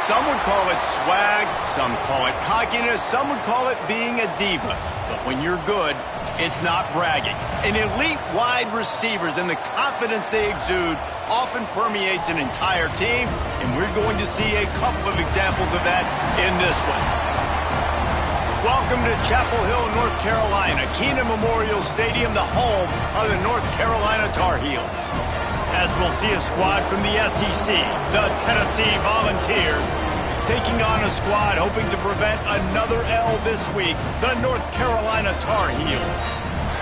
Some would call it swag, some call it cockiness, some would call it being a diva. But when you're good, it's not bragging. An elite wide receivers and the confidence they exude often permeates an entire team, and we're going to see a couple of examples of that in this one. Welcome to Chapel Hill, North Carolina, Keenan Memorial Stadium, the home of the North Carolina Tar Heels. As we'll see a squad from the SEC, the Tennessee Volunteers, taking on a squad hoping to prevent another L this week, the North Carolina Tar Heels.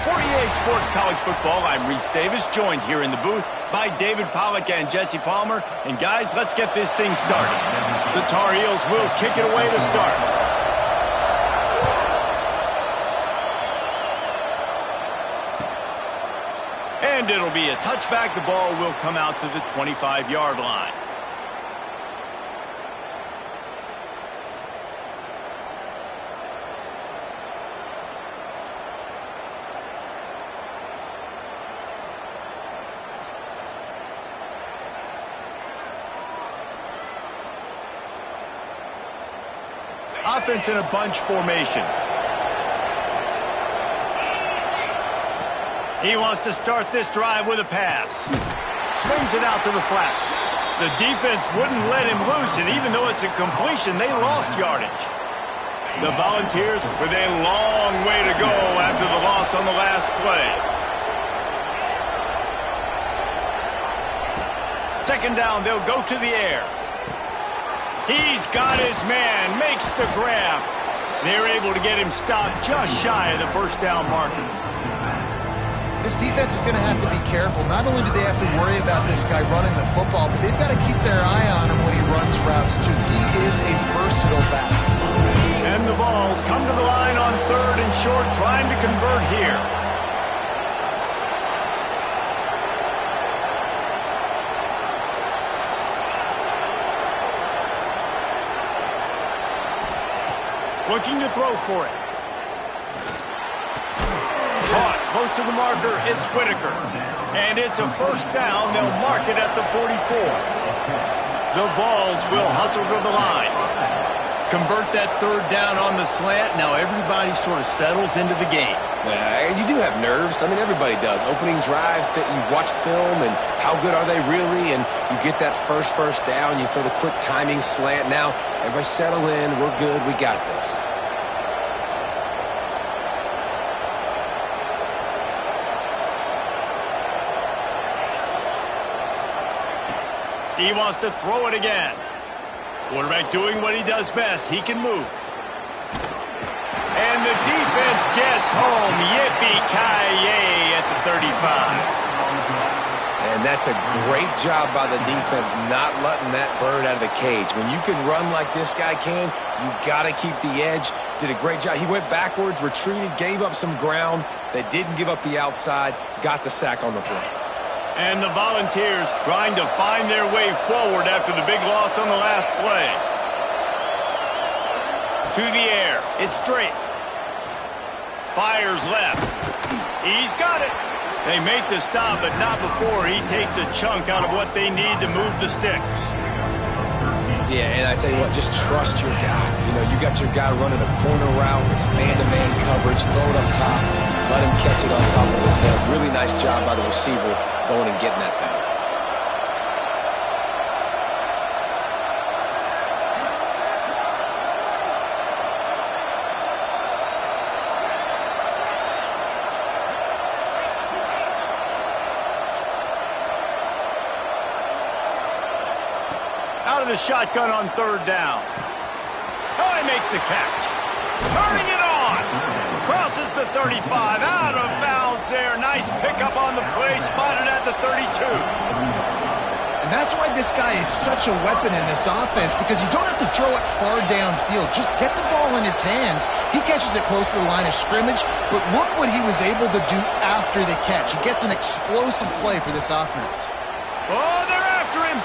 For EA Sports College Football, I'm Reese Davis, joined here in the booth by David Pollack and Jesse Palmer. And guys, let's get this thing started. The Tar Heels will kick it away to start. And it'll be a touchback. The ball will come out to the 25-yard line. Offense in a bunch formation. He wants to start this drive with a pass. Swings it out to the flat. The defense wouldn't let him loose, and even though it's a completion, they lost yardage. The Volunteers with a long way to go after the loss on the last play. Second down, they'll go to the air. He's got his man, makes the grab. They're able to get him stopped just shy of the first down marker. This defense is going to have to be careful. Not only do they have to worry about this guy running the football, but they've got to keep their eye on him when he runs routes, too. He is a versatile back. And the Vols come to the line on 3rd and short, trying to convert here. Looking to throw for it. Caught close to the marker, it's Whitaker. And it's a first down. They'll mark it at the 44. The Vols will hustle to the line. Convert that 3rd down on the slant. Now everybody sort of settles into the game. You do have nerves. I mean, everybody does. Opening drive, that you've watched film, and how good are they really? And you get that first down, you throw the quick timing slant. Now, everybody settle in. We're good. We got this. He wants to throw it again. Quarterback doing what he does best. He can move. And the defense gets home. Yippee-ki-yay at the 35. And that's a great job by the defense not letting that bird out of the cage. When you can run like this guy can, you got to keep the edge. Did a great job. He went backwards, retreated, gave up some ground. They didn't give up the outside, got the sack on the play. And the Volunteers trying to find their way forward after the big loss on the last play. To the air. It's Drake. Fires left. He's got it. They make the stop, but not before he takes a chunk out of what they need to move the sticks. Yeah, and I tell you what, just trust your guy. You know, you got your guy running a corner route. It's man-to-man coverage. Throw it up top. Let him catch it on top of his head. Really nice job by the receiver going and getting that thing. Out of the shotgun on 3rd down. Oh, he makes the catch. Turning it on. Crosses the 35. Out of bounds there. Nice pickup on the play. Spotted at the 32. And that's why this guy is such a weapon in this offense, because you don't have to throw it far downfield. Just get the ball in his hands. He catches it close to the line of scrimmage, but look what he was able to do after the catch. He gets an explosive play for this offense. Oh, they're after him.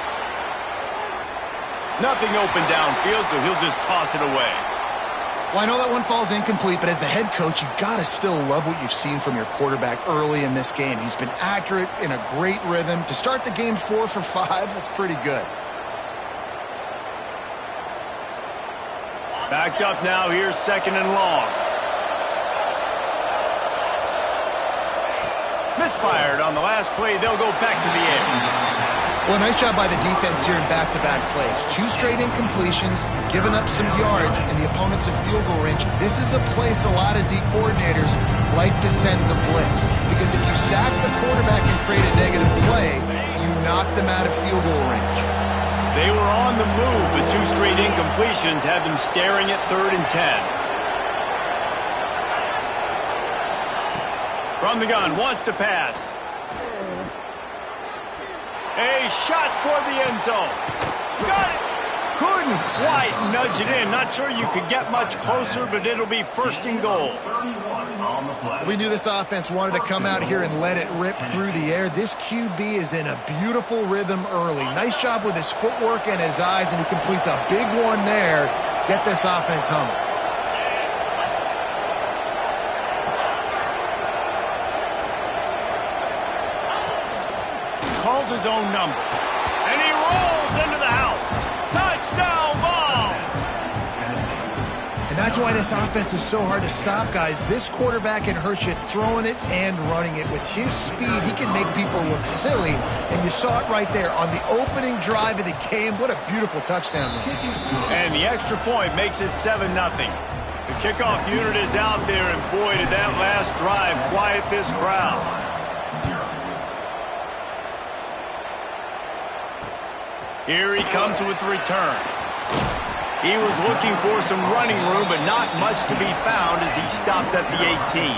Nothing open downfield, so he'll just toss it away. Well, I know that one falls incomplete, but as the head coach, you got to still love what you've seen from your quarterback early in this game. He's been accurate, in a great rhythm. To start the game 4 for 5, that's pretty good. Backed up now, here's 2nd and long. Misfired on the last play, they'll go back to the air. Well, nice job by the defense here in back-to-back plays. 2 straight incompletions, given up some yards, and the opponent's in field goal range. This is a place a lot of D coordinators like to send the blitz, because if you sack the quarterback and create a negative play, you knock them out of field goal range. They were on the move, but 2 straight incompletions had them staring at 3rd and 10. From the gun, wants to pass. A shot toward the end zone. Got it. Couldn't quite nudge it in. Not sure you could get much closer, but it'll be 1st and goal. We knew this offense wanted to come out here and let it rip through the air. This QB is in a beautiful rhythm early. Nice job with his footwork and his eyes, and he completes a big one there. Get this offense humming. Calls his own number. And he rolls into the house. Touchdown balls! And that's why this offense is so hard to stop, guys. This quarterback can hurt you throwing it and running it. With his speed, he can make people look silly. And you saw it right there on the opening drive of the game. What a beautiful touchdown. And the extra point makes it 7-0. The kickoff unit is out there, and boy, did that last drive quiet this crowd. Here he comes with the return. He was looking for some running room, but not much to be found as he stopped at the 18.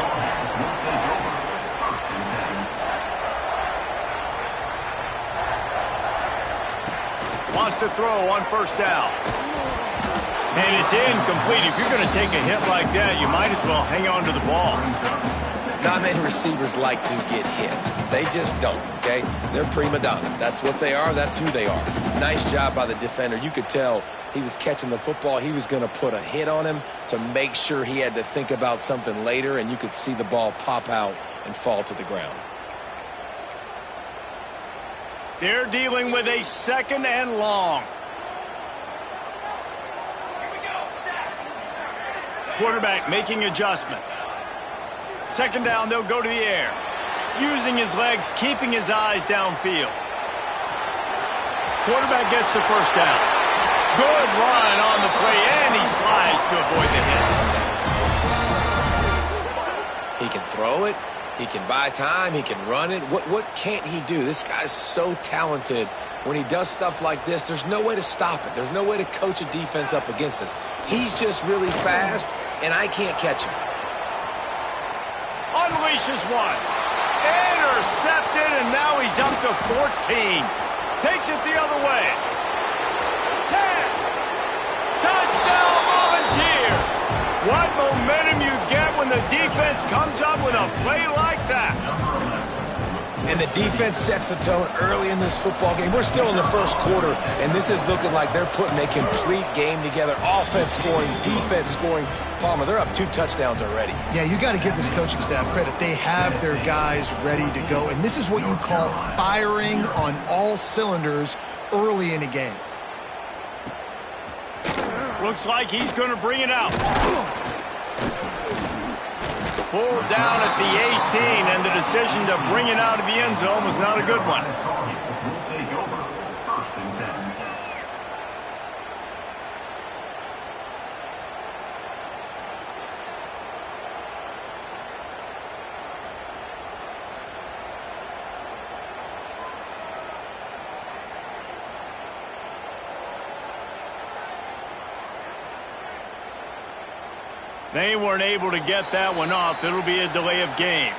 Wants to throw on 1st down. And it's incomplete. If you're going to take a hit like that, you might as well hang on to the ball. Not many receivers like to get hit. They just don't, okay? They're prima donnas. That's what they are. That's who they are. Nice job by the defender. You could tell he was catching the football. He was going to put a hit on him to make sure he had to think about something later, and you could see the ball pop out and fall to the ground. They're dealing with a 2nd and long. Quarterback making adjustments. 2nd down, they'll go to the air. Using his legs, keeping his eyes downfield. Quarterback gets the 1st down. Good run on the play, and he slides to avoid the hit. He can throw it. He can buy time. He can run it. What can't he do? This guy's so talented. When he does stuff like this, there's no way to stop it. There's no way to coach a defense up against this. He's just really fast, and I can't catch him. Unleashes one. Intercepted, and now he's up to 14. Takes it the other way. 10. Touchdown Volunteers. What momentum you get when the defense comes up with a play like that. And the defense sets the tone early in this football game. We're still in the 1st quarter, and this is looking like they're putting a complete game together. Offense scoring, defense scoring. Palmer, they're up 2 touchdowns already. Yeah, you got to give this coaching staff credit. They have their guys ready to go, and this is what you call firing on all cylinders early in a game. Looks like he's going to bring it out. Pulled down at the 18, and the decision to bring it out of the end zone was not a good one. They weren't able to get that one off. It'll be a delay of game.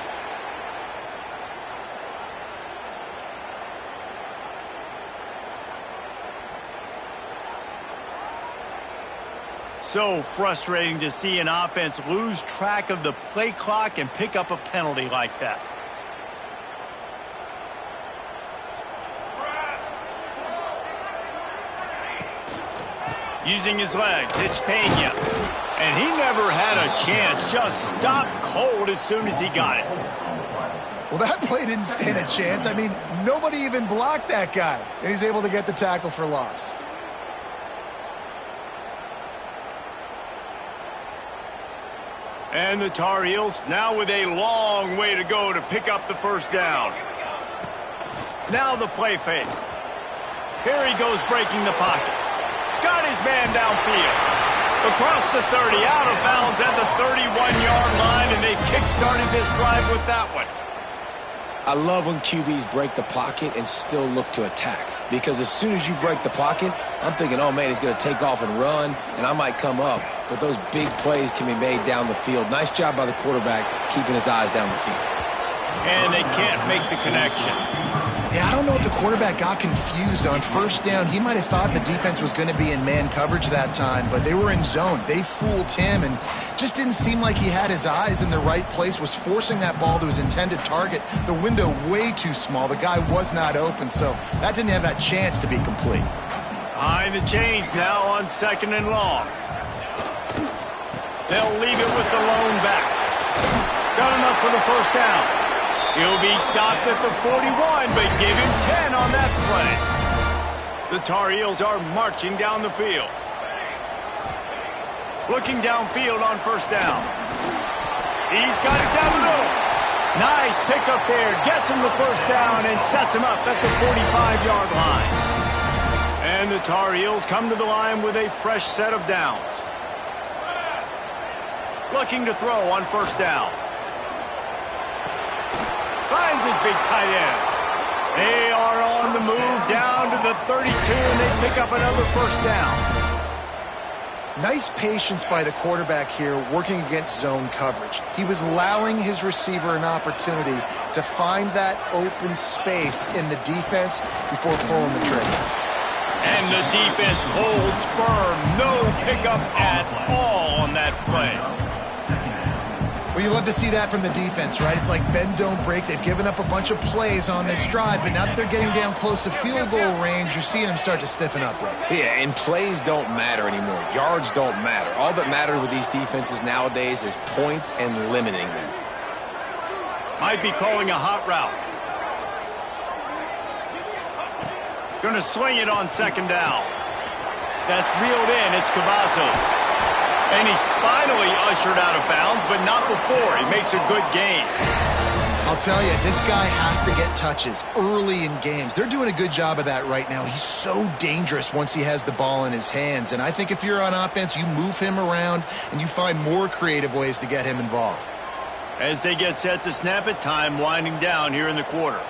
So frustrating to see an offense lose track of the play clock and pick up a penalty like that. Using his legs, it's Pena. And he never had a chance, just stopped cold as soon as he got it. Well, that play didn't stand a chance. I mean, nobody even blocked that guy. And he's able to get the tackle for loss. And the Tar Heels now with a long way to go to pick up the first down. Now the play fake. Here he goes breaking the pocket. Got his man downfield. Across the 30, out of bounds at the 31-yard line, and they kick-started this drive with that one. I love when QBs break the pocket and still look to attack. Because as soon as you break the pocket, I'm thinking, oh, man, he's going to take off and run, and I might come up. But those big plays can be made down the field. Nice job by the quarterback keeping his eyes down the field. And they can't make the connection. Yeah, I don't know if the quarterback got confused on first down. He might have thought the defense was going to be in man coverage that time, but they were in zone. They fooled him and just didn't seem like he had his eyes in the right place, was forcing that ball to his intended target. The window way too small. The guy was not open, so that didn't have that chance to be complete. Behind the chains now on 2nd and long. They'll leave it with the lone back. Got enough for the first down. He'll be stopped at the 41, but give him 10 on that play. The Tar Heels are marching down the field. Looking downfield on first down. He's got it down the middle. Nice pickup there. Gets him the first down and sets him up at the 45-yard line. And the Tar Heels come to the line with a fresh set of downs. Looking to throw on first down. Finds his big tight end. They are on the move down to the 32, and they pick up another first down. Nice patience by the quarterback here working against zone coverage. He was allowing his receiver an opportunity to find that open space in the defense before pulling the trigger. And the defense holds firm. No pickup at all on that play. Well, you love to see that from the defense, right? It's like bend, don't break. They've given up a bunch of plays on this drive, but now that they're getting down close to field goal range, you're seeing them start to stiffen up there. Yeah, and plays don't matter anymore. Yards don't matter. All that matters with these defenses nowadays is points and limiting them. Might be calling a hot route. Going to swing it on 2nd down. That's reeled in. It's Cavazos. And he's finally ushered out of bounds, but not before. He makes a good gain. I'll tell you, this guy has to get touches early in games. They're doing a good job of that right now. He's so dangerous once he has the ball in his hands. And I think if you're on offense, you move him around and you find more creative ways to get him involved. As they get set to snap it, time winding down here in the quarter.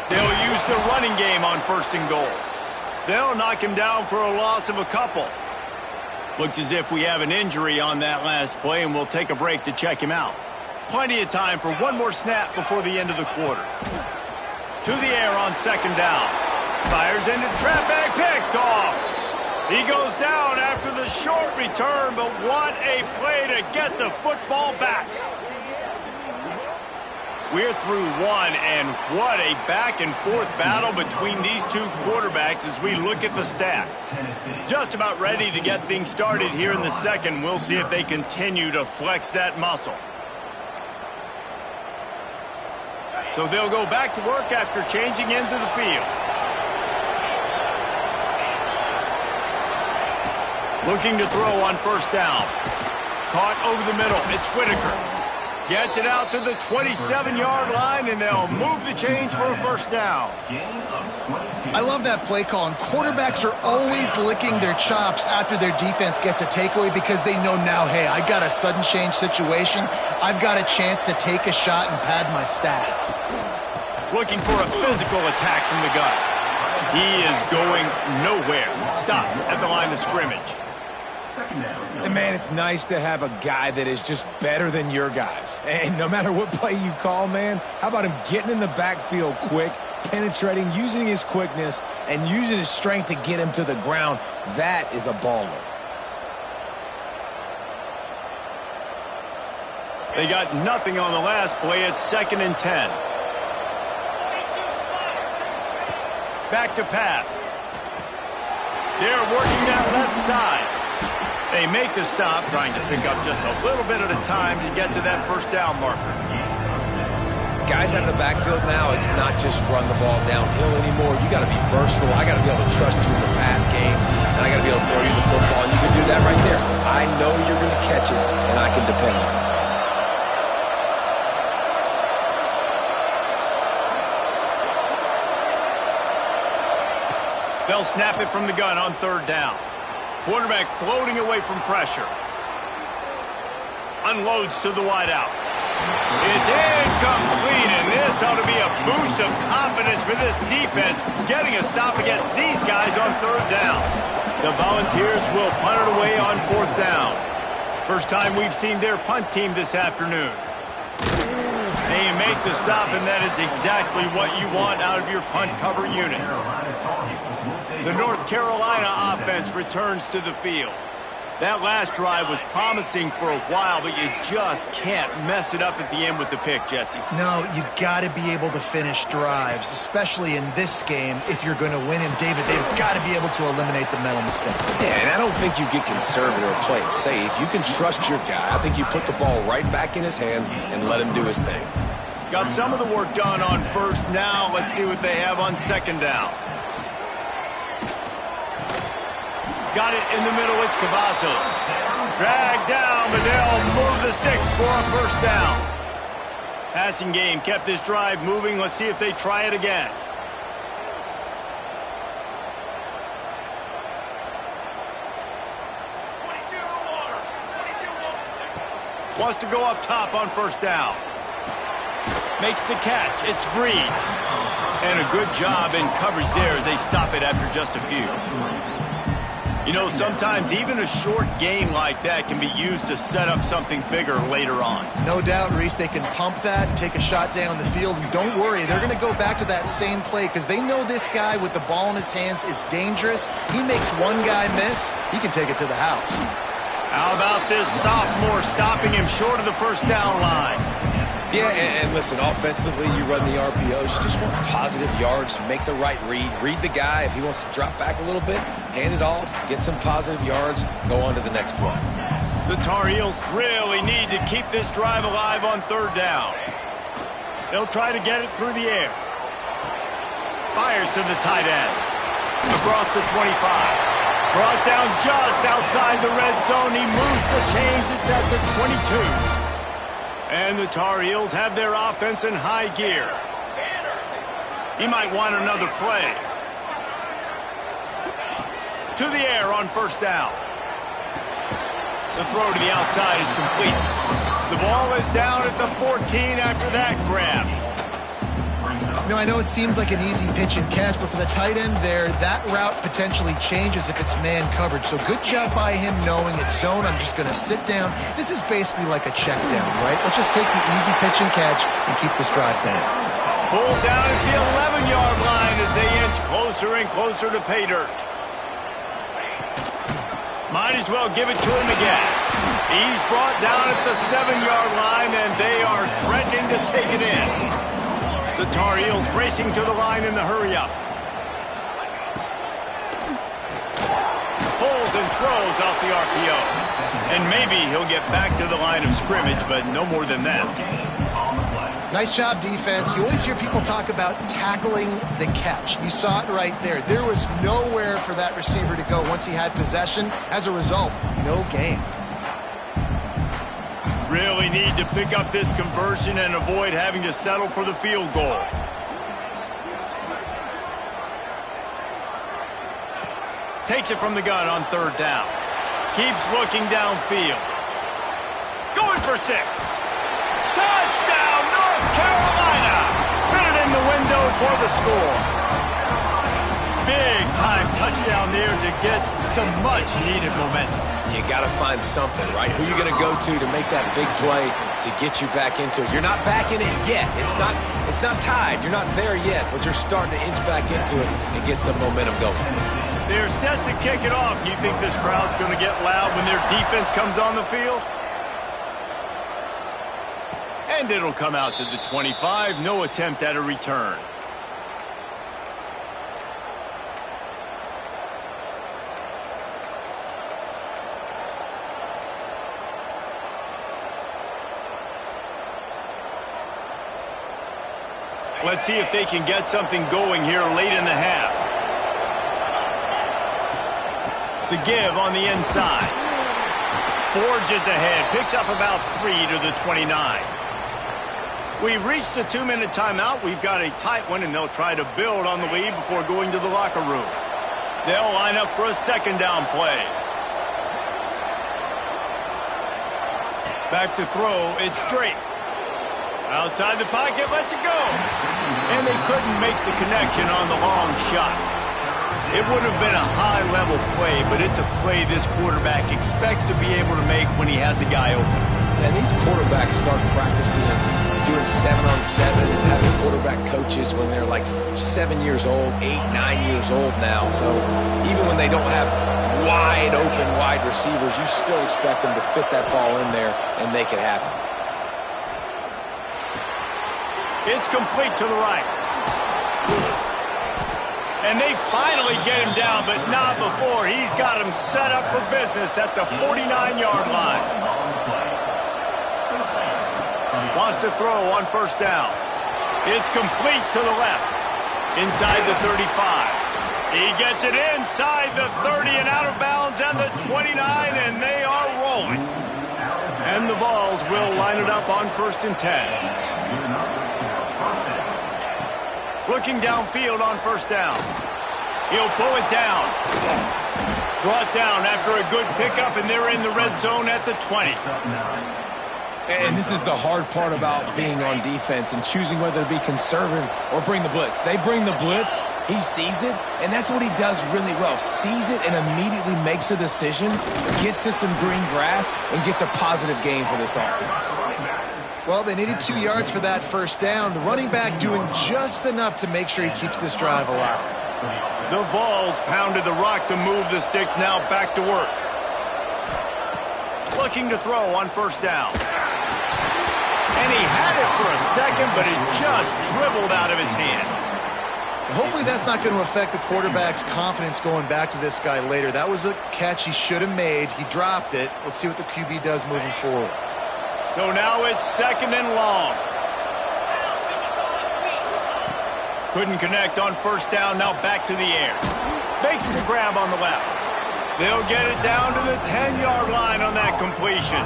They'll use the running game on 1st and goal. They'll knock him down for a loss of a couple. Looks as if we have an injury on that last play, and we'll take a break to check him out. Plenty of time for one more snap before the end of the quarter. To the air on 2nd down. Fires into traffic, picked off. He goes down after the short return, but what a play to get the football back. We're through one, and what a back-and-forth battle between these two quarterbacks as we look at the stats. Just about ready to get things started here in the second. We'll see if they continue to flex that muscle. So they'll go back to work after changing into the field. Looking to throw on 1st down. Caught over the middle. It's Whitaker. Gets it out to the 27-yard line, and they'll move the chains for a 1st down. I love that play call, and quarterbacks are always licking their chops after their defense gets a takeaway because they know now, hey, I got a sudden change situation. I've got a chance to take a shot and pad my stats. Looking for a physical attack from the gun. He is going nowhere. Stop at the line of scrimmage. And, man, it's nice to have a guy that is just better than your guys. And no matter what play you call, man, how about him getting in the backfield quick, penetrating, using his quickness, and using his strength to get him to the ground? That is a baller. They got nothing on the last play. It's 2nd and 10. Back to pass. They're working that left side. They make the stop, trying to pick up just a little bit at a time to get to that 1st down marker. Guys out of the backfield now, it's not just run the ball downhill anymore. You got to be versatile. I got to be able to trust you in the pass game, and I got to be able to throw you the football, and you can do that right there. I know you're going to catch it, and I can depend on it. They'll snap it from the gun on 3rd down. Quarterback floating away from pressure. Unloads to the wideout. It's incomplete, and this ought to be a boost of confidence for this defense, getting a stop against these guys on 3rd down. The Volunteers will punt it away on 4th down. First time we've seen their punt team this afternoon. They make the stop, and that is exactly what you want out of your punt cover unit. The North Carolina offense returns to the field. That last drive was promising for a while, but you just can't mess it up at the end with the pick, Jesse. No, you got to be able to finish drives, especially in this game if you're going to win. And, David, they've got to be able to eliminate the mental mistakes. Yeah, and I don't think you get conservative or play it safe. You can trust your guy. I think you put the ball right back in his hands and let him do his thing. Got some of the work done on 1st. Now let's see what they have on 2nd down. Got it in the middle, it's Cavazos. Dragged down, but they'll move the sticks for a 1st down. Passing game kept this drive moving. Let's see if they try it again. Wants to go up top on 1st down. Makes the catch. It's Breeze. And a good job in coverage there as they stop it after just a few. You know, sometimes even a short game like that can be used to set up something bigger later on. No doubt, Reese, they can pump that and take a shot down the field. And don't worry, they're going to go back to that same play because they know this guy with the ball in his hands is dangerous. He makes one guy miss, he can take it to the house. How about this sophomore stopping him short of the 1st down line? Yeah, and listen, offensively, you run the RPOs. You just want positive yards, make the right read the guy. If he wants to drop back a little bit, hand it off, get some positive yards, go on to the next play. The Tar Heels really need to keep this drive alive on 3rd down. They'll try to get it through the air. Fires to the tight end. Across the 25. Brought down just outside the red zone. He moves the chains. It's at the 22. And the Tar Heels have their offense in high gear. He might want another play. To the air on 1st down. The throw to the outside is complete. The ball is down at the 14 after that grab. You know, I know it seems like an easy pitch and catch, but for the tight end there, that route potentially changes if it's man coverage. So good job by him knowing it's zone. I'm just going to sit down. This is basically like a check down, right? Let's just take the easy pitch and catch and keep this drive going. Pulled down at the 11-yard line as they inch closer and closer to pay dirt. Might as well give it to him again. He's brought down at the 7-yard line, and they are threatening to take it in. The Tar Heels racing to the line in the hurry-up. Pulls and throws off the RPO. And maybe he'll get back to the line of scrimmage, but no more than that. Nice job, defense. You always hear people talk about tackling the catch. You saw it right there. There was nowhere for that receiver to go once he had possession. As a result, no gain. Really need to pick up this conversion and avoid having to settle for the field goal. Takes it from the gun on 3rd down. Keeps looking downfield. Going for 6. Touchdown, North Carolina! Fitted in the window for the score. Big-time touchdown there to get some much-needed momentum. You got to find something, right? Who are you going to go to make that big play to get you back into it? You're not back in it yet. It's not tied. You're not there yet, but you're starting to inch back into it and get some momentum going. They're set to kick it off. Do you think this crowd's going to get loud when their defense comes on the field? And it'll come out to the 25. No attempt at a return. Let's see if they can get something going here late in the half. The give on the inside. Forges ahead. Picks up about 3 to the 29. We've reached the 2-minute timeout. We've got a tight one, and they'll try to build on the lead before going to the locker room. They'll line up for a second down play. Back to throw. It's Drake. Outside the pocket, lets it go. And they couldn't make the connection on the long shot. It would have been a high-level play, but it's a play this quarterback expects to be able to make when he has a guy open. And these quarterbacks start practicing doing 7-on-7 and having quarterback coaches when they're like 7 years old, 8, 9 years old now. So even when they don't have wide-open wide receivers, you still expect them to fit that ball in there and make it happen. It's complete to the right. And they finally get him down, but not before. He's got him set up for business at the 49-yard line. Wants to throw on first down. It's complete to the left. Inside the 35. He gets it inside the 30 and out of bounds and the 29, and they are rolling. And the Vols will line it up on 1st and 10. Looking downfield on first down. He'll pull it down. Brought down after a good pickup, and they're in the red zone at the 20. And this is the hard part about being on defense and choosing whether to be conservative or bring the blitz. They bring the blitz, he sees it, and that's what he does really well. Sees it and immediately makes a decision, gets to some green grass, and gets a positive gain for this offense. Well, they needed 2 yards for that first down. The running back doing just enough to make sure he keeps this drive alive. The Vols pounded the rock to move the sticks, now back to work. Looking to throw on first down. And he had it for a second, but it just dribbled out of his hands. Hopefully that's not going to affect the quarterback's confidence going back to this guy later. That was a catch he should have made. He dropped it. Let's see what the QB does moving forward. So now it's second and long. Couldn't connect on first down, now back to the air. Makes the grab on the left. They'll get it down to the 10-yard line on that completion.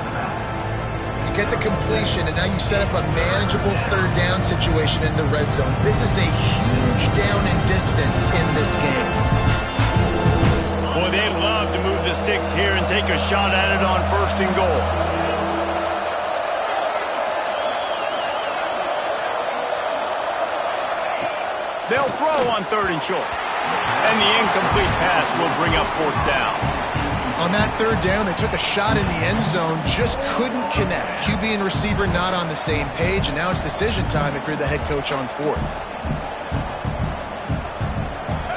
You get the completion, and now you set up a manageable third down situation in the red zone. This is a huge down in distance in this game. Boy, they love to move the sticks here and take a shot at it on 1st and goal. They'll throw on 3rd and short. And the incomplete pass will bring up 4th down. On that third down, they took a shot in the end zone, just couldn't connect. QB and receiver not on the same page, and now it's decision time if you're the head coach on 4th.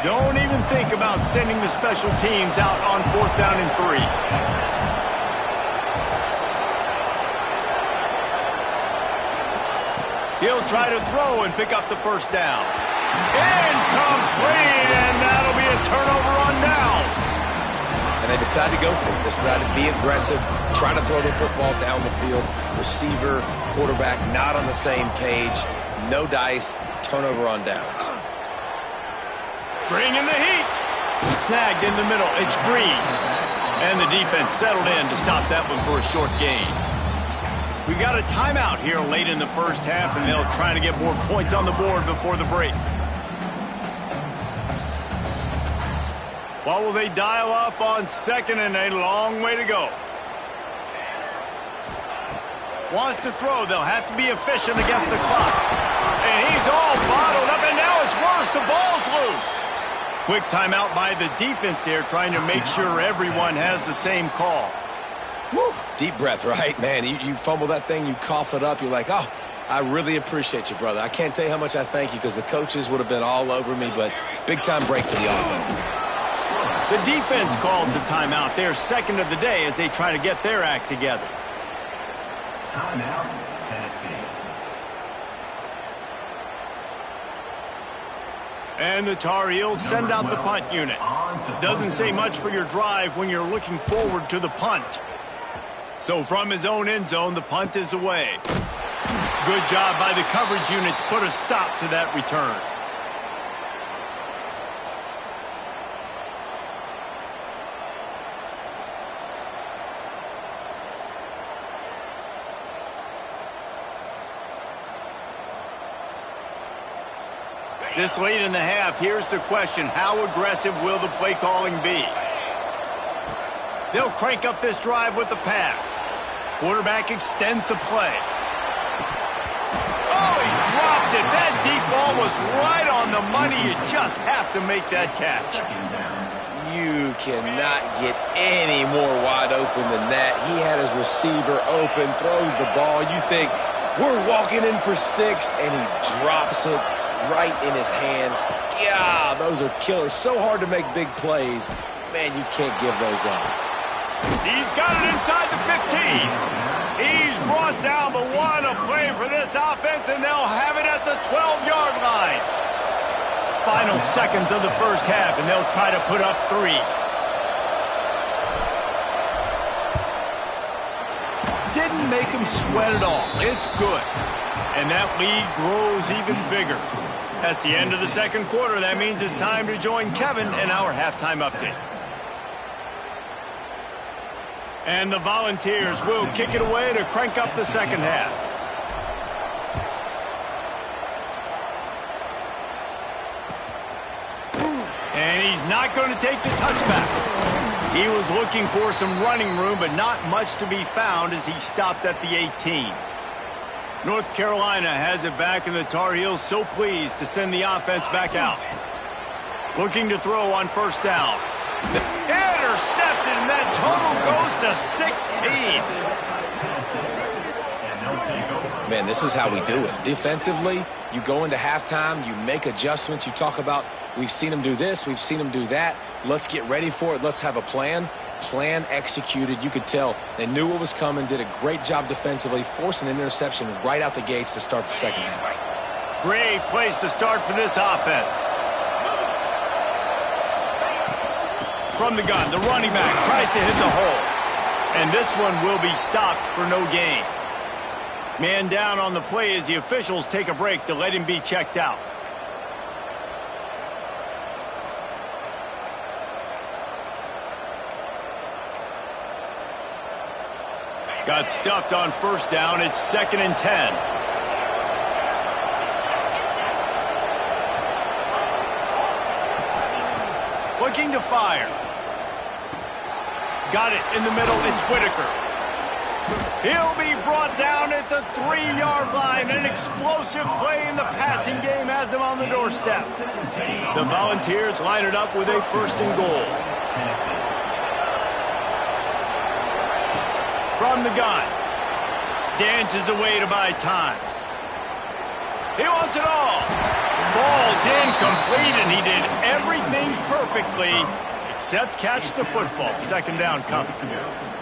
Don't even think about sending the special teams out on 4th down and 3. He'll try to throw and pick up the first down. Incomplete, and that'll be a turnover on downs. And they decide to go for it. They decide to be aggressive, try to throw the football down the field. Receiver, quarterback not on the same page. No dice, turnover on downs. Bringing the heat. Snagged in the middle. It's Breeze. And the defense settled in to stop that one for a short gain. We got a timeout here late in the first half, and they'll try to get more points on the board before the break. What will they dial up on 2nd and a long way to go? Wants to throw. They'll have to be efficient against the clock. And he's all bottled up, and now it's worse. The ball's loose. Quick timeout by the defense there, trying to make sure everyone has the same call. Woo. Deep breath, right? Man, you fumble that thing, you cough it up, you're like, oh, I really appreciate you, brother. I can't tell you how much I thank you because the coaches would have been all over me, but big-time break for the offense. The defense calls the timeout. They're second of the day as they try to get their act together. Timeout, Tennessee. And the Tar Heels send out the punt unit. Doesn't say much for your drive when you're looking forward to the punt. So from his own end zone, the punt is away. Good job by the coverage unit to put a stop to that return. This late in the half, here's the question. How aggressive will the play calling be? They'll crank up this drive with the pass. Quarterback extends the play. Oh, he dropped it. That deep ball was right on the money. You just have to make that catch. You cannot get any more wide open than that. He had his receiver open, throws the ball. You think, we're walking in for 6, and he drops it right in his hands. Yeah, those are killers. So hard to make big plays. Man, you can't give those up. He's got it inside the 15. He's brought down, but what a play for this offense, and they'll have it at the 12-yard line. Final seconds of the first half, and they'll try to put up 3. Didn't make him sweat at all. It's good. And that lead grows even bigger. That's the end of the second quarter. That means it's time to join Kevin in our halftime update. And the Volunteers will kick it away to crank up the second half. And he's not going to take the touchback. He was looking for some running room, but not much to be found as he stopped at the 18. North Carolina has it back, and the Tar Heels so pleased to send the offense back out. Looking to throw on first down. Intercepted, and that total goes to 16. Man, this is how we do it. Defensively, you go into halftime, you make adjustments. You talk about, we've seen them do this, we've seen them do that. Let's get ready for it. Let's have a plan. Plan executed. You could tell they knew what was coming, did a great job defensively, forcing an interception right out the gates to start the second half. Great place to start for this offense. From the gun, the running back tries to hit the hole. And this one will be stopped for no gain. Man down on the play as the officials take a break to let him be checked out. Got stuffed on first down. It's 2nd and 10. Looking to fire. Got it in the middle. It's Whitaker. He'll be brought down at the 3-yard line. An explosive play in the passing game has him on the doorstep. The Volunteers line it up with a 1st and goal. From the gun. Dances away to buy time. He wants it all. Falls incomplete, and he did everything perfectly except catch the football. 2nd down coming.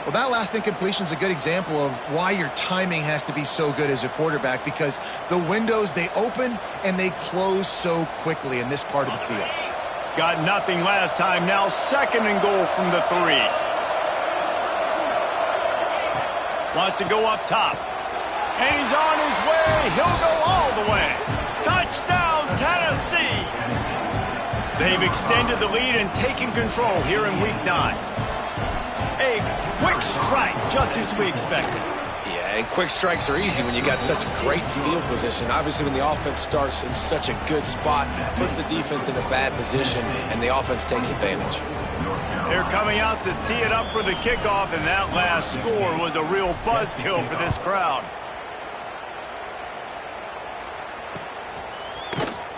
Well, that last incompletion is a good example of why your timing has to be so good as a quarterback, because the windows, they open and they close so quickly in this part of the field. Got nothing last time. Now 2nd and goal from the 3. Wants to go up top. And he's on his way. He'll go all the way. Touchdown, Tennessee. They've extended the lead and taken control here in Week 9. A quick strike, just as we expected. Yeah, and quick strikes are easy when you got such great field position. Obviously, when the offense starts in such a good spot, puts the defense in a bad position, and the offense takes advantage. They're coming out to tee it up for the kickoff, and that last score was a real buzzkill for this crowd.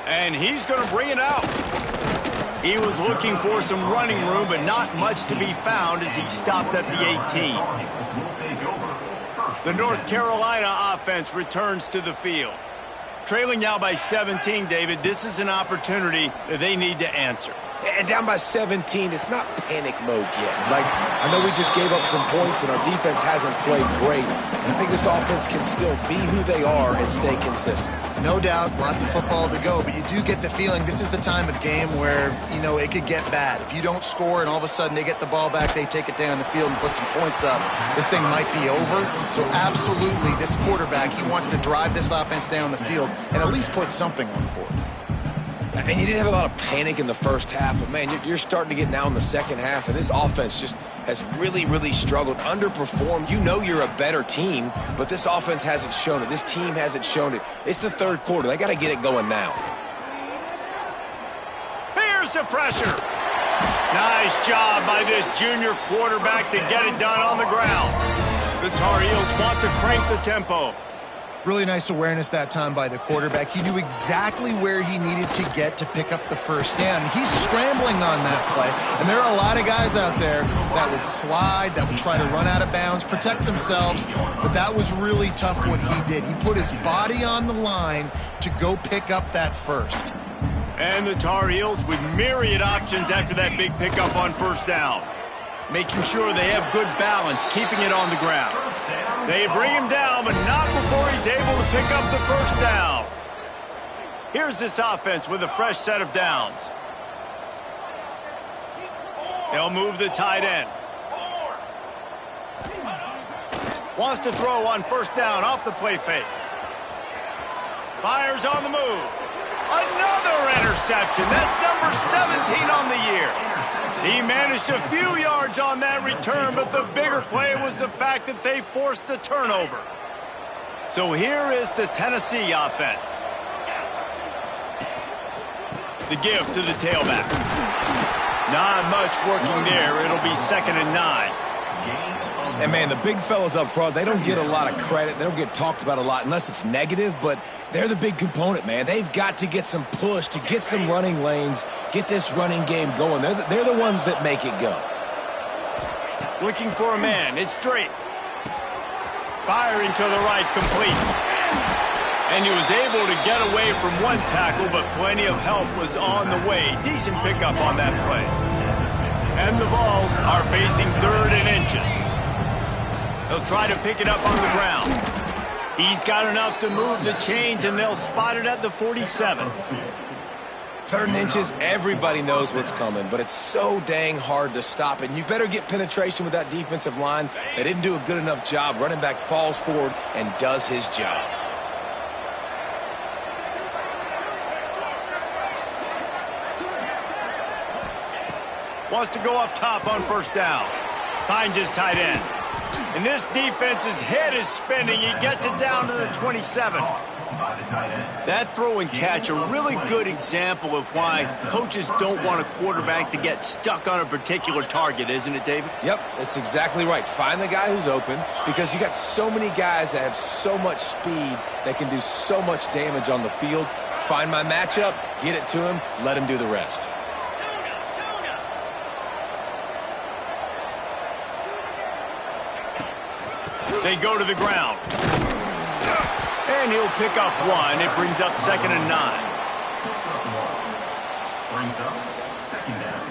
And he's going to bring it out. He was looking for some running room, but not much to be found as he stopped at the 18. The North Carolina offense returns to the field. Trailing now by 17, David, this is an opportunity that they need to answer. And down by 17, it's not panic mode yet. Like, I know we just gave up some points and our defense hasn't played great. I think this offense can still be who they are and stay consistent. No doubt, lots of football to go, but you do get the feeling this is the time of game where, you know, it could get bad. If you don't score and all of a sudden they get the ball back, they take it down the field and put some points up, this thing might be over. So absolutely, this quarterback, he wants to drive this offense down the field and at least put something on the board. And you didn't have a lot of panic in the first half, but, man, you're starting to get now in the second half, and this offense just has really, really struggled, underperformed. You know you're a better team, but this offense hasn't shown it. This team hasn't shown it. It's the third quarter. They got to get it going now. Here's the pressure. Nice job by this junior quarterback to get it done on the ground. The Tar Heels want to crank the tempo. Really nice awareness that time by the quarterback. He knew exactly where he needed to get to pick up the first down. He's scrambling on that play, and there are a lot of guys out there that would slide, that would try to run out of bounds, protect themselves, but that was really tough what he did. He put his body on the line to go pick up that first. And the Tar Heels with myriad options after that big pickup on first down. Making sure they have good balance, keeping it on the ground. They bring him down, but not before he's able to pick up the first down. Here's this offense with a fresh set of downs. They'll move the tight end. Wants to throw on first down off the play fake. Fires on the move. Another interception. That's number 17 on the year. He managed a few yards on that return, but the bigger play was the fact that they forced the turnover. So here is the Tennessee offense. The give to the tailback. Not much working there. It'll be 2nd and 9. And, man, the big fellas up front, they don't get a lot of credit. They don't get talked about a lot unless it's negative, but they're the big component, man. They've got to get some push, to get some running lanes, get this running game going. They're the ones that make it go. Looking for a man. It's Drake. Firing to the right, complete. And he was able to get away from one tackle, but plenty of help was on the way. Decent pickup on that play. And the Vols are facing 3rd and inches. They'll try to pick it up on the ground. He's got enough to move the chains, and they'll spot it at the 47. 3rd and inches, everybody knows what's coming, but it's so dang hard to stop it. And you better get penetration with that defensive line. They didn't do a good enough job. Running back falls forward and does his job. Wants to go up top on first down. Finds his tight end. And this defense's head is spinning. He gets it down to the 27. That throw and catch, a really good example of why coaches don't want a quarterback to get stuck on a particular target, isn't it, David? Yep, that's exactly right. Find the guy who's open, because you got so many guys that have so much speed that can do so much damage on the field. Find my matchup, get it to him, let him do the rest. They go to the ground. And he'll pick up one. It brings up 2nd and 9. Brings up 2nd down.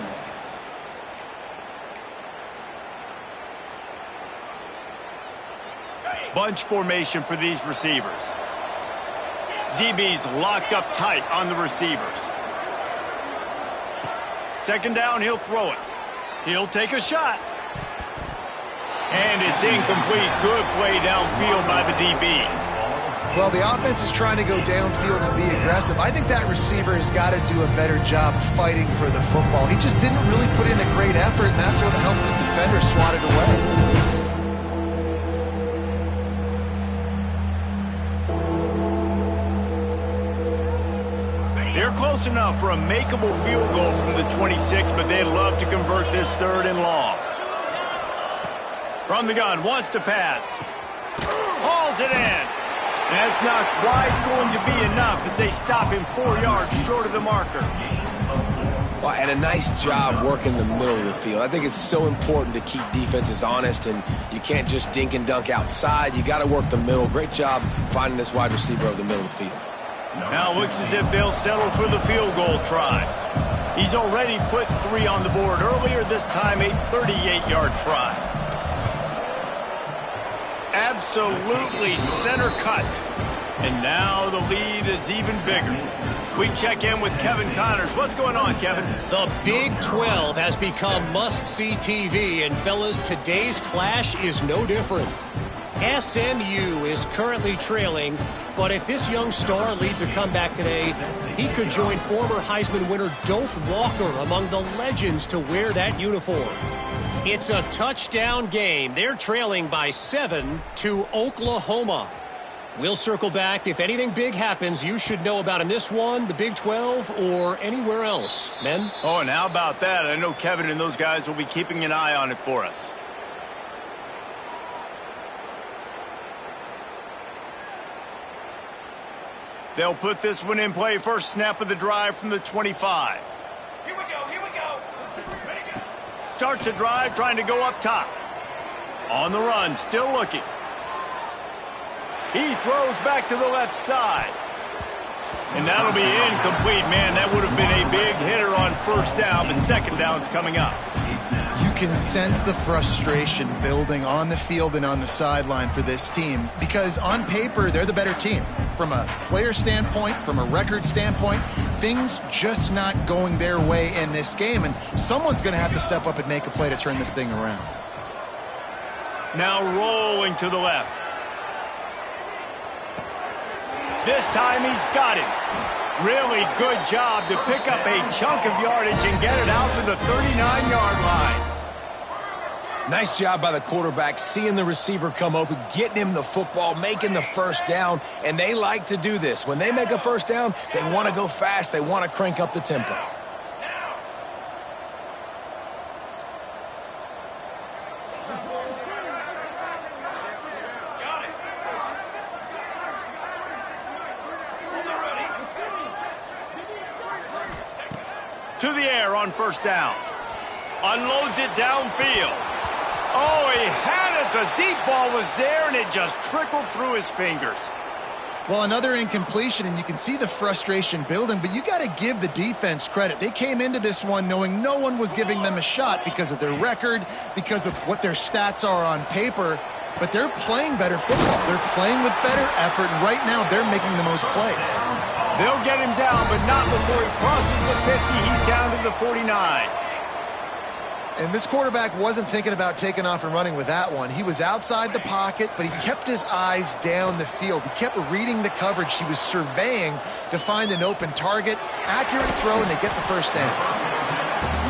Bunch formation for these receivers. DB's locked up tight on the receivers. 2nd down, he'll throw it. He'll take a shot. And it's incomplete. Good play downfield by the DB. Well, the offense is trying to go downfield and be aggressive. I think that receiver has got to do a better job fighting for the football. He just didn't really put in a great effort, and that's where the help of the defender swatted away. They're close enough for a makeable field goal from the 26, but they'd love to convert this 3rd and long. From the gun, wants to pass. Hauls it in. That's not quite going to be enough as they stop him 4 yards short of the marker. Well, and a nice job working the middle of the field. I think it's so important to keep defenses honest, and you can't just dink and dunk outside. You got to work the middle. Great job finding this wide receiver over the middle of the field. Now it looks as if they'll settle for the field goal try. He's already put 3 on the board earlier, this time a 38-yard try. Absolutely center cut. And now the lead is even bigger. We check in with Kevin Connors. What's going on, Kevin? The Big 12 has become must-see TV, and fellas, today's clash is no different. SMU is currently trailing, but if this young star leads a comeback today, he could join former Heisman winner Doak Walker among the legends to wear that uniform. It's a touchdown game. They're trailing by 7 to Oklahoma. We'll circle back. If anything big happens, you should know about in this one, the Big 12, or anywhere else. Men? Oh, and how about that? I know Kevin and those guys will be keeping an eye on it for us. They'll put this one in play. First snap of the drive from the 25. Here we go, here we go. Ready, go. Starts the drive, trying to go up top. On the run, still looking. He throws back to the left side. And that'll be incomplete, man. That would have been a big hitter on first down, but second down's coming up. You can sense the frustration building on the field and on the sideline for this team because on paper, they're the better team. From a player standpoint, from a record standpoint, things just not going their way in this game, and someone's going to have to step up and make a play to turn this thing around. Now rolling to the left. This time he's got it. Really good job to pick up a chunk of yardage and get it out to the 39-yard line. Nice job by the quarterback, seeing the receiver come open, getting him the football, making the first down, and they like to do this. When they make a first down, they want to go fast. They want to crank up the tempo. To the air on first down. Unloads it downfield. Oh, he had it. The deep ball was there, and it just trickled through his fingers. Well, another incompletion, and you can see the frustration building, but you got to give the defense credit. They came into this one knowing no one was giving them a shot because of their record, because of what their stats are on paper, but they're playing better football. They're playing with better effort, and right now they're making the most plays. They'll get him down, but not before he crosses the 50. He's down to the 49. And this quarterback wasn't thinking about taking off and running with that one. He was outside the pocket, but he kept his eyes down the field. He kept reading the coverage. He was surveying to find an open target. Accurate throw, and they get the first down.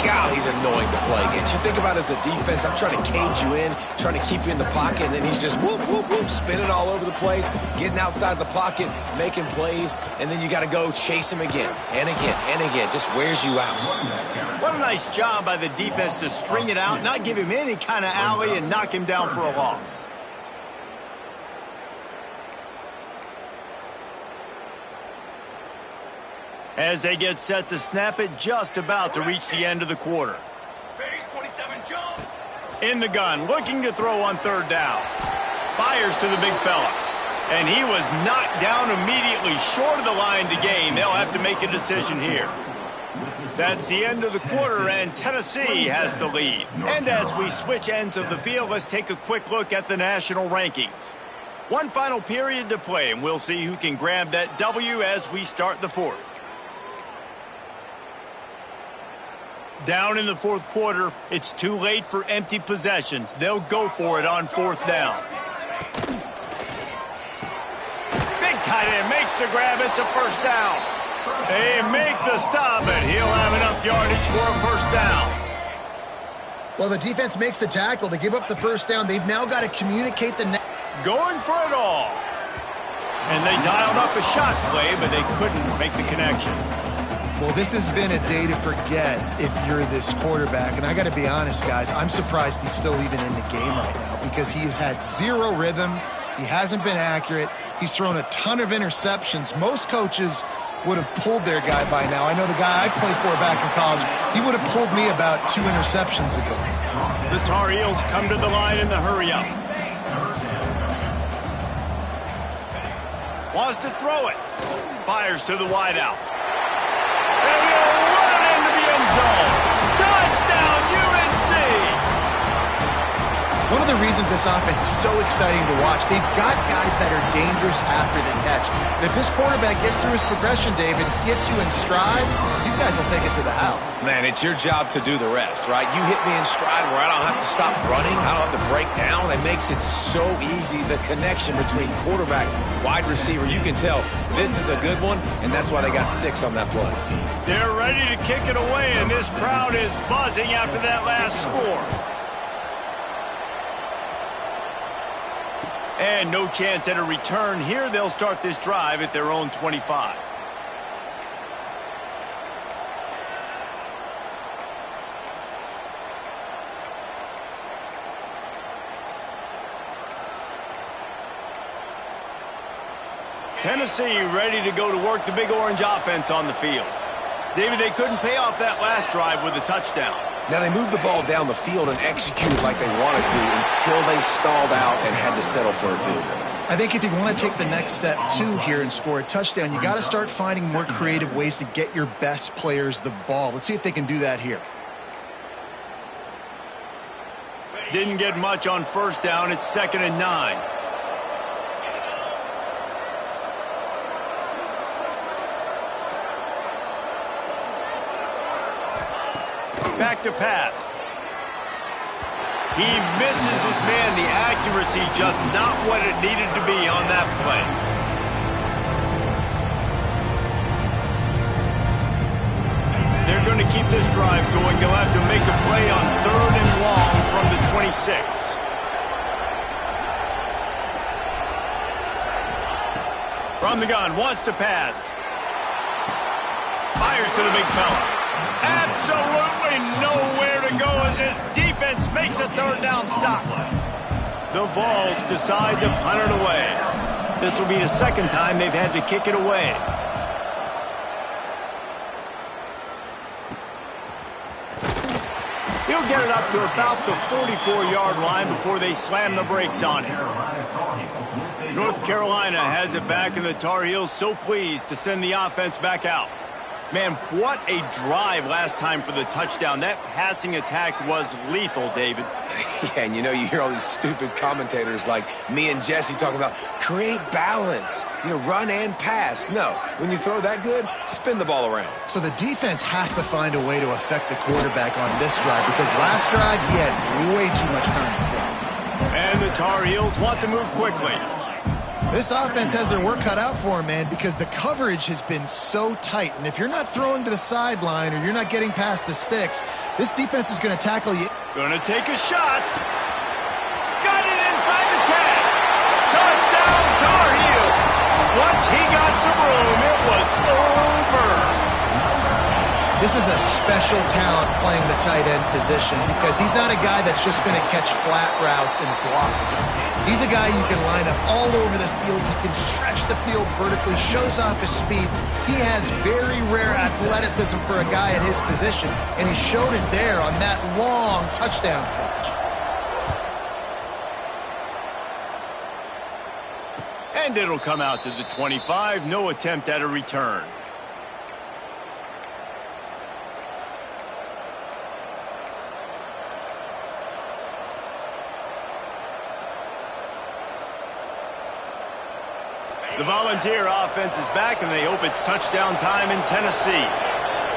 God, he's annoying to play against. You think about it as a defense, I'm trying to cage you in, trying to keep you in the pocket, and then he's just whoop, whoop, whoop, spinning all over the place, getting outside the pocket, making plays, and then you got to go chase him again and again and again. Just wears you out. What a nice job by the defense to string it out, not give him any kind of alley, and knock him down for a loss. As they get set to snap it, just about to reach the end of the quarter. Base 27, jump. In the gun, looking to throw on third down. Fires to the big fella. And he was knocked down immediately short of the line to gain. They'll have to make a decision here. That's the end of the quarter, and Tennessee has the lead. And as we switch ends of the field, let's take a quick look at the national rankings. One final period to play, and we'll see who can grab that W as we start the fourth. Down in the fourth quarter, it's too late for empty possessions. They'll go for it on fourth down. Big tight end makes the grab. It's a first down. They make the stop, and he'll have enough yardage for a first down. Well, the defense makes the tackle. They give up the first down. They've now got to communicate the going for it all. And they dialed up a shot play, but they couldn't make the connection. Well, this has been a day to forget if you're this quarterback. And I got to be honest, guys, I'm surprised he's still even in the game right now because he has had zero rhythm. He hasn't been accurate. He's thrown a ton of interceptions. Most coaches would have pulled their guy by now. I know the guy I played for back in college, he would have pulled me about 2 interceptions ago. The Tar Heels come to the line in the hurry-up. Wants to throw it. Fires to the wideout. And he'll run it in to be a end zone. Touchdown, UNC! One of the reasons this offense is so exciting to watch, they've got guys that are dangerous after the catch. And if this quarterback gets through his progression, David, hits you in stride, these guys will take it to the house. Man, it's your job to do the rest, right? You hit me in stride where I don't have to stop running. I don't have to break down. It makes it so easy, the connection between quarterback, wide receiver. You can tell this is a good one, and that's why they got 6 on that play. They're ready to kick it away, and this crowd is buzzing after that last score. And no chance at a return here. They'll start this drive at their own 25. Tennessee ready to go to work the Big Orange offense on the field. David, they couldn't pay off that last drive with a touchdown. Now, they moved the ball down the field and executed like they wanted to until they stalled out and had to settle for a field goal. I think if you want to take the next step, too, here and score a touchdown, you got to start finding more creative ways to get your best players the ball. Let's see if they can do that here. Didn't get much on first down. It's 2nd and 9. Back to pass. He misses his man. The accuracy just not what it needed to be on that play. They're going to keep this drive going. They'll have to make a play on 3rd and long from the 26. From the gun, wants to pass. Fires to the big fella. Absolutely nowhere to go as this defense makes a 3rd down stop. The Vols decide to punt it away. This will be the 2nd time they've had to kick it away. He'll get it up to about the 44-yard line before they slam the brakes on him. North Carolina has it back, and the Tar Heels so pleased to send the offense back out. Man, what a drive last time for the touchdown. That passing attack was lethal, David. Yeah, and you know, you hear all these stupid commentators like me and Jesse talking about create balance, run and pass. No, when you throw that good, spin the ball around. So the defense has to find a way to affect the quarterback on this drive because last drive he had way too much time to throw. And the Tar Heels want to move quickly. This offense has their work cut out for them, man, because the coverage has been so tight. And if you're not throwing to the sideline or you're not getting past the sticks, this defense is going to tackle you. Going to take a shot. Got it inside the 10. Touchdown, Tar Heels. Once he got some room, it was over. This is a special talent playing the tight end position because he's not a guy that's just going to catch flat routes and block. He's a guy you can line up all over the field. He can stretch the field vertically, shows off his speed. He has very rare athleticism for a guy at his position, and he showed it there on that long touchdown catch. And it'll come out to the 25. No attempt at a return. The Volunteer offense is back, and they hope it's touchdown time in Tennessee.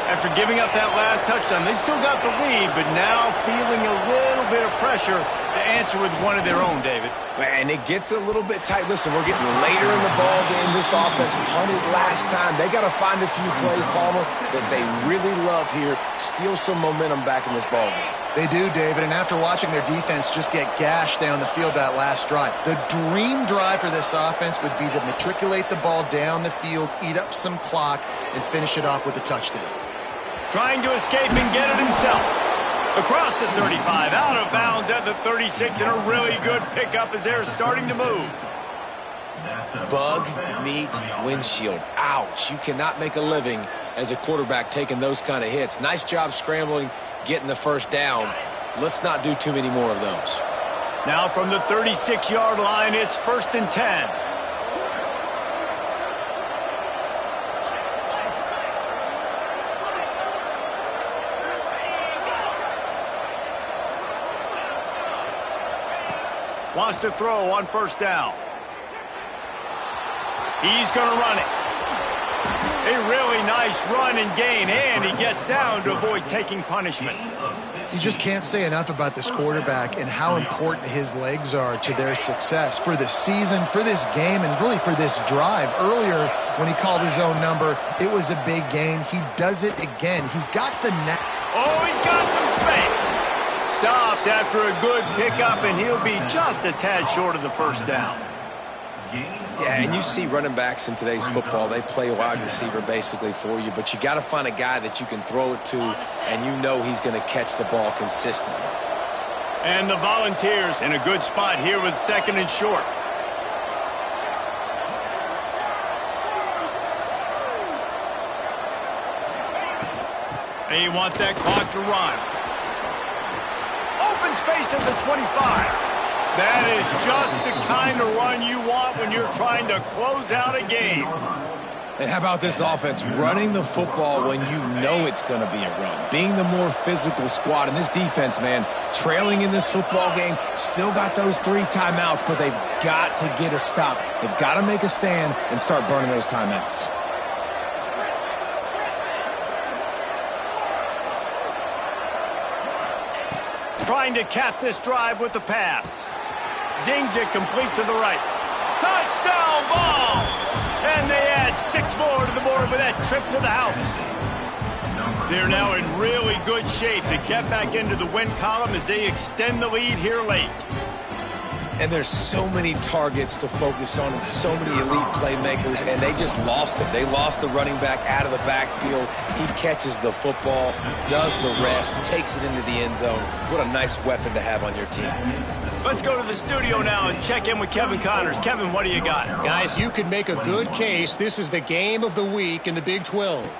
After giving up that last touchdown, they still got the lead, but now feeling a little bit of pressure to answer with one of their own, David. And it gets a little bit tight. Listen, we're getting later in the ball game. This offense punted last time. They got to find a few plays, Palmer, that they really love here. Steal some momentum back in this ball game. They do, David, and after watching their defense just get gashed down the field that last drive, the dream drive for this offense would be to matriculate the ball down the field, eat up some clock, and finish it off with a touchdown. Trying to escape and get it himself. Across the 35, out of bounds at the 36, and a really good pickup as they're starting to move. Bug meet windshield. Ouch. You cannot make a living as a quarterback taking those kind of hits. Nice job scrambling, getting the first down. Let's not do too many more of those. Now from the 36-yard line, it's 1st and 10. Wants to throw on first down. He's going to run it. A really nice run and gain, and he gets down to avoid taking punishment. You just can't say enough about this quarterback and how important his legs are to their success for the season, for this game, and really for this drive. Earlier, when he called his own number, it was a big gain. He does it again. He's got the net. Oh, he's got some space. Stopped after a good pickup, and he'll be just a tad short of the first down. Yeah, and you see running backs in today's football, they play wide receiver basically for you, but you got to find a guy that you can throw it to, and you know he's going to catch the ball consistently. And the Volunteers in a good spot here with second and short. They want that clock to run. Open space at the 25. That is just the kind of run you want when you're trying to close out a game. And how about this offense running the football when you know it's going to be a run? Being the more physical squad. And this defense, man, trailing in this football game, still got those 3 timeouts, but they've got to get a stop. They've got to make a stand and start burning those timeouts. Trying to cap this drive with the pass. Zings it complete to the right. Touchdown Vols! And they add 6 more to the board with that trip to the house. They're now in really good shape to get back into the win column as they extend the lead here late. And there's so many targets to focus on and so many elite playmakers, and they just lost him. They lost the running back out of the backfield. He catches the football, does the rest, takes it into the end zone. What a nice weapon to have on your team. Let's go to the studio now and check in with Kevin Connors. Kevin, what do you got? Guys, you could make a good case. This is the game of the week in the Big 12.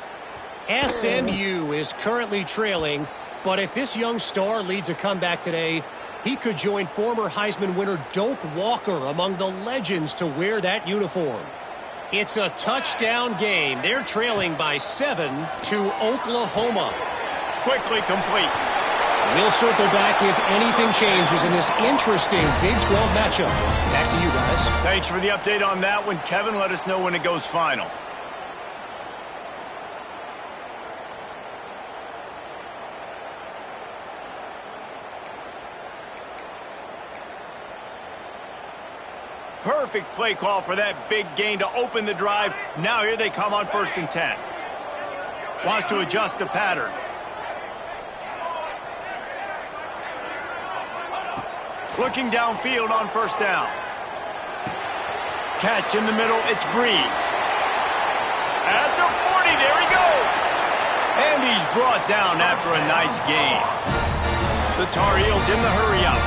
SMU is currently trailing, but if this young star leads a comeback today, he could join former Heisman winner Doak Walker among the legends to wear that uniform. It's a touchdown game. They're trailing by 7 to Oklahoma. Quickly complete. We'll circle back if anything changes in this interesting Big 12 matchup. Back to you guys. Thanks for the update on that one, Kevin. Let us know when it goes final. Perfect play call for that big gain to open the drive. Now here they come on 1st and 10. Wants to adjust the pattern. Looking downfield on 1st down. Catch in the middle, it's Breeze. At the 40, there he goes. And he's brought down after a nice gain. The Tar Heels in the hurry up.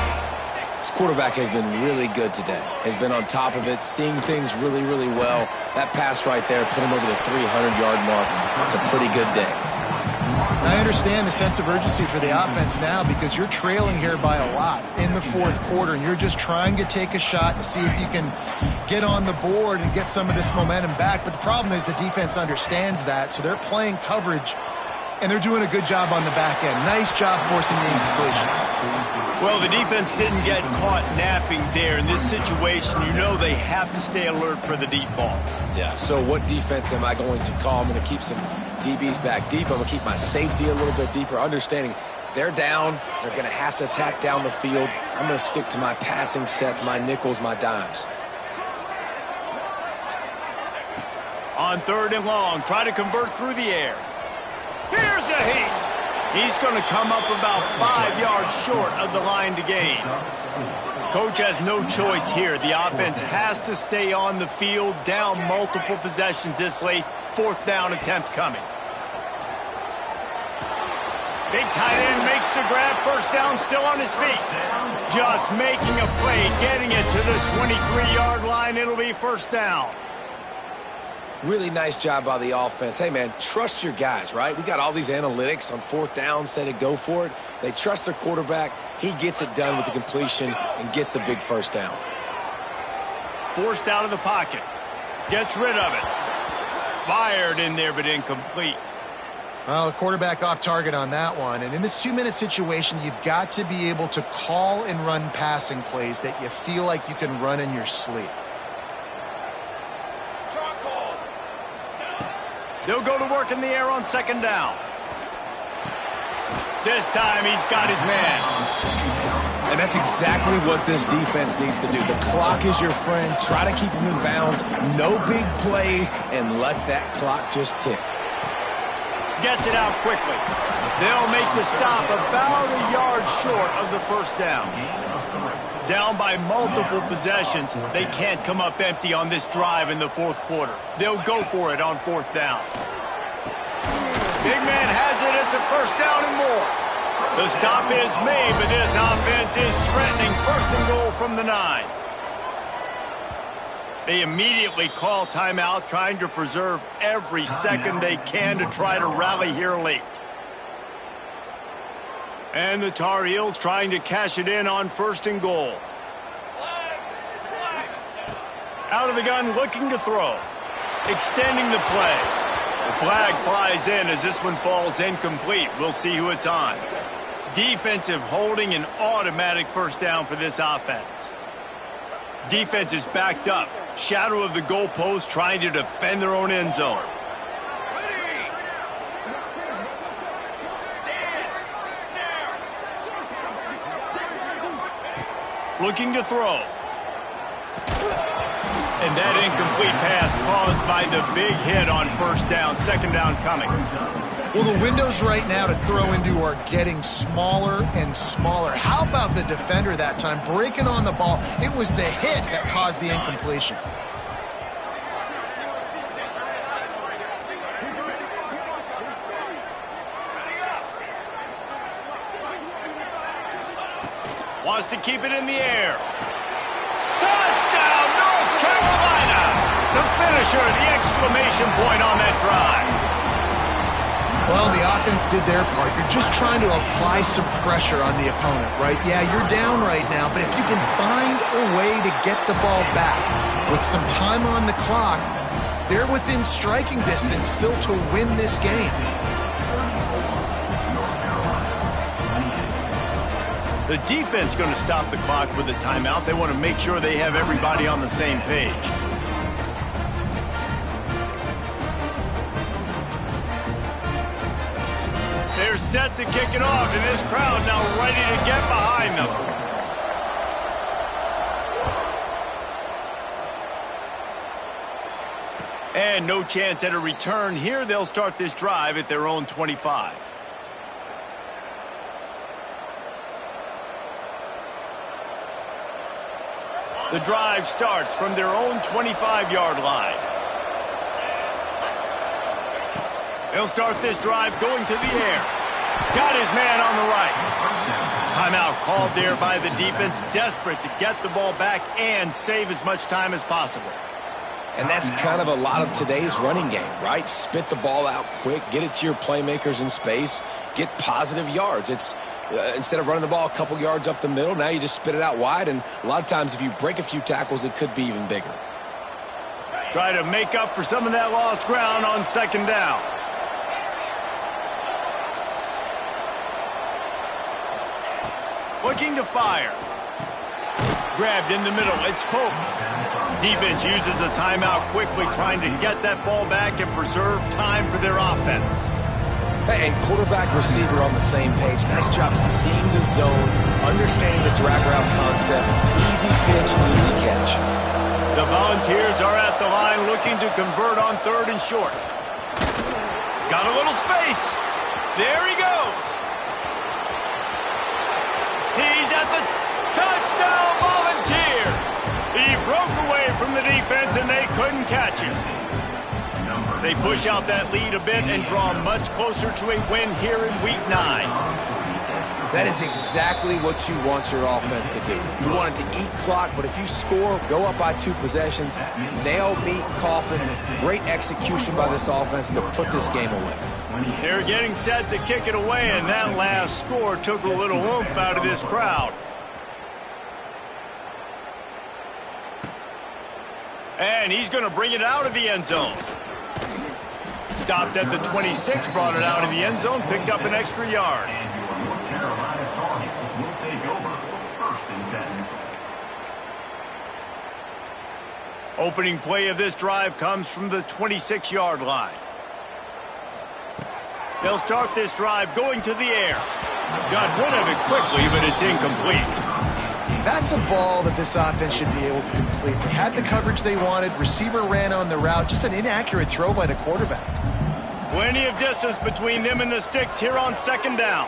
This quarterback has been really good today. Has been on top of it, seeing things really, really well. That pass right there put him over the 300-yard mark. That's a pretty good day. I understand the sense of urgency for the offense now because you're trailing here by a lot in the 4th quarter, and you're just trying to take a shot to see if you can get on the board and get some of this momentum back. But the problem is the defense understands that, so they're playing coverage, and they're doing a good job on the back end. Nice job forcing the incompletion. Well, the defense didn't get caught napping there. In this situation, you know they have to stay alert for the deep ball. Yeah, so what defense am I going to call? I'm going to keep some DBs back deep. I'm going to keep my safety a little bit deeper, understanding they're down. They're going to have to attack down the field. I'm going to stick to my passing sets, my nickels, my dimes. On 3rd and long, try to convert through the air. Here's a heat. He's going to come up about 5 yards short of the line to gain. Coach has no choice here. The offense has to stay on the field, down multiple possessions this late. 4th down attempt coming. Big tight end makes the grab. 1st down, still on his feet. Just making a play, getting it to the 23-yard line. It'll be 1st down. Really nice job by the offense. Hey, man, trust your guys, right? We got all these analytics on 4th down, say to go for it. They trust their quarterback. He gets it done with the completion and gets the big 1st down. Forced out of the pocket. Gets rid of it. Fired in there, but incomplete. Well, the quarterback off target on that one. And in this 2-minute situation, you've got to be able to call and run passing plays that you feel like you can run in your sleep. They'll go to work in the air on second down. This time he's got his man. And that's exactly what this defense needs to do. The clock is your friend. Try to keep him in bounds. No big plays, and let that clock just tick. Gets it out quickly. They'll make the stop about a yard short of the first down. Down by multiple possessions, they can't come up empty on this drive in the fourth quarter. They'll go for it on fourth down. Big man has it. It's a first down and more. The stop is made, but this offense is threatening first and goal from the 9. They immediately call timeout, trying to preserve every second they can to try to rally here late. And the Tar Heels trying to cash it in on first and goal. Out of the gun, looking to throw. Extending the play. The flag flies in as this one falls incomplete. We'll see who it's on. Defensive holding, an automatic first down for this offense. Defense is backed up. Shadow of the goalpost, trying to defend their own end zone. Looking to throw. And that incomplete pass caused by the big hit on first down. Second down coming. Well, the windows right now to throw into are getting smaller and smaller. How about the defender that time breaking on the ball? It was the hit that caused the incompletion. Wants to keep it in the air. Touchdown, North Carolina! The finisher, the exclamation point on that drive. Well, the offense did their part. You're just trying to apply some pressure on the opponent, right? Yeah, you're down right now, but if you can find a way to get the ball back with some time on the clock, they're within striking distance still to win this game. The defense going to stop the clock with a timeout. They want to make sure they have everybody on the same page. They're set to kick it off, and this crowd now ready to get behind them. And no chance at a return here. They'll start this drive at their own 25. The drive starts from their own 25-yard line. They'll start this drive going to the air. Got his man on the right. Timeout called there by the defense, desperate to get the ball back and save as much time as possible. And that's kind of a lot of today's running game, right? Spit the ball out quick, get it to your playmakers in space, get positive yards. It's instead of running the ball a couple yards up the middle, now you just spit it out wide, and a lot of times if you break a few tackles, it could be even bigger. Try to make up for some of that lost ground on second down. Looking to fire. Grabbed in the middle. It's Pope. Defense uses a timeout quickly, trying to get that ball back and preserve time for their offense. And quarterback receiver on the same page. Nice job seeing the zone, understanding the drag route concept. Easy pitch, easy catch. The Volunteers are at the line looking to convert on third and short. Got a little space. There he goes. He's at the touchdown, Volunteers. He broke away from the defense and they couldn't catch him. They push out that lead a bit and draw much closer to a win here in Week 9. That is exactly what you want your offense to do. You want it to eat clock, but if you score, go up by 2 possessions, nail, beat, coffin, great execution by this offense to put this game away. They're getting set to kick it away, and that last score took a little oomph out of this crowd. And he's going to bring it out of the end zone. stopped at the 26, brought it out in the end zone, picked up an extra yard. And your North Carolina Tar Heels will take over 1st and 7. Opening play of this drive comes from the 26-yard line. They'll start this drive going to the air. Got rid of it quickly, but it's incomplete. That's a ball that this offense should be able to complete. They had the coverage they wanted. Receiver ran on the route. Just an inaccurate throw by the quarterback. Plenty of distance between them and the sticks here on 2nd down.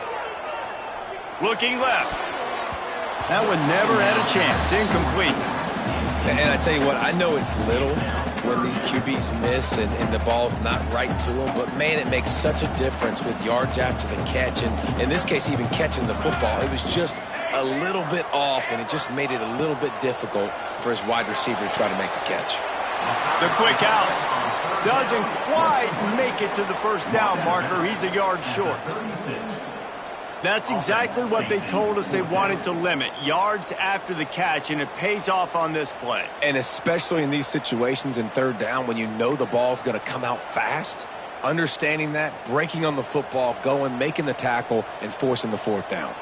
Looking left. That one never had a chance. Incomplete. And I tell you what, I know it's little when these QBs miss and the ball's not right to them, but man, it makes such a difference with yards after the catch, and in this case, even catching the football. It was just a little bit off, and it just made it a little bit difficult for his wide receiver to try to make the catch. The quick out doesn't quite make it to the 1st down marker. He's a yard short. That's exactly what they told us they wanted to limit, yards after the catch, and it pays off on this play. And especially in these situations in 3rd down when you know the ball's going to come out fast, understanding that, breaking on the football, going, making the tackle, and forcing the 4th down.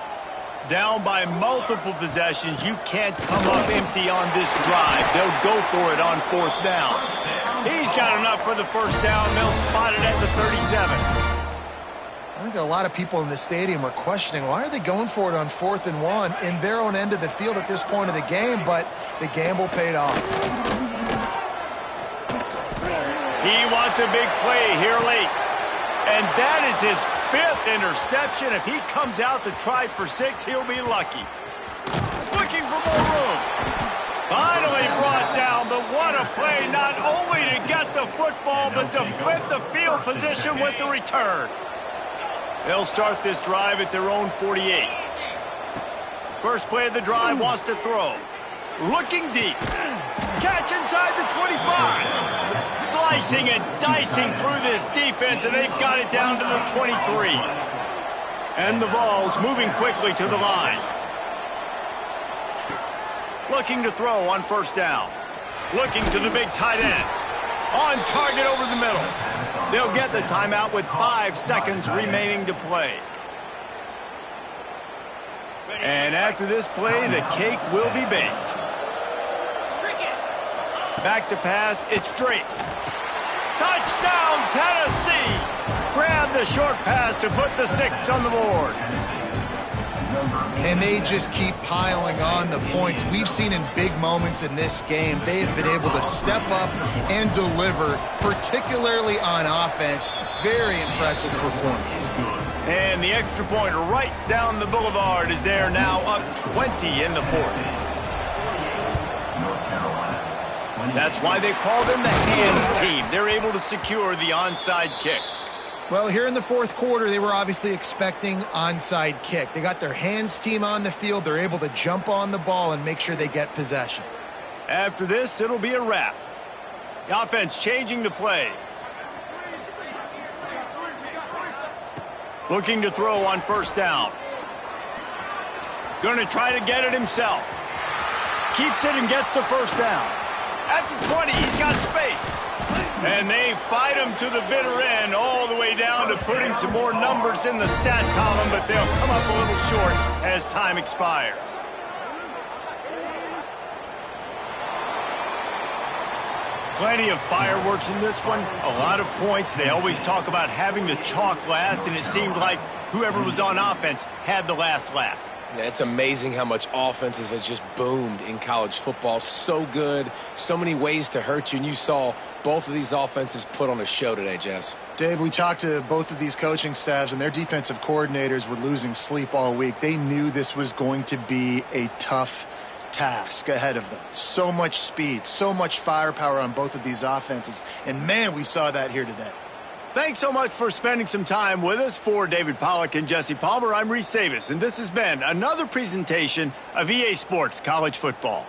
Down by multiple possessions, you can't come up empty on this drive. They'll go for it on 4th down. He's got enough for the 1st down. They'll spot it at the 37. I think a lot of people in the stadium are questioning, why are they going for it on 4th and 1 in their own end of the field at this point of the game, but the gamble paid off. He wants a big play here late. And that is his 5th interception. If he comes out to try for 6, he'll be lucky. Looking for more room. Finally brought down, but what a play, not only to get the football, but to flip the field position with the return. They'll start this drive at their own 48. First play of the drive, wants to throw. Looking deep. Catch inside the 25. Slicing and dicing through this defense, and they've got it down to the 23. And the Vols moving quickly to the line. Looking to throw on 1st down. Looking to the big tight end. On target over the middle. They'll get the timeout with 5 seconds remaining to play. And after this play, the cake will be baked. Back to pass, it's Drake. Touchdown, Tennessee! Grab the short pass to put the 6 on the board. And they just keep piling on the points. We've seen in big moments in this game, they have been able to step up and deliver, particularly on offense. Very impressive performance. And the extra point right down the boulevard is there now, up 20 in the 4th. That's why they call them the hands team. They're able to secure the onside kick. Well, here in the 4th quarter, they were obviously expecting onside kick. They got their hands team on the field. They're able to jump on the ball and make sure they get possession. After this, it'll be a wrap. The offense changing the play. Looking to throw on 1st down. Going to try to get it himself. Keeps it and gets the 1st down. At the 20, he's got space. And they fight him to the bitter end, all the way down to putting some more numbers in the stat column, but they'll come up a little short as time expires. Plenty of fireworks in this one, a lot of points. They always talk about having the chalk last, and it seemed like whoever was on offense had the last laugh. It's amazing how much offenses have just boomed in college football. So good, so many ways to hurt you, and you saw both of these offenses put on a show today, Jess. Dave, we talked to both of these coaching staffs, and their defensive coordinators were losing sleep all week. They knew this was going to be a tough task ahead of them. So much speed, so much firepower on both of these offenses, and man, we saw that here today. Thanks so much for spending some time with us. For David Pollack and Jesse Palmer, I'm Reese Davis, and this has been another presentation of EA Sports College Football.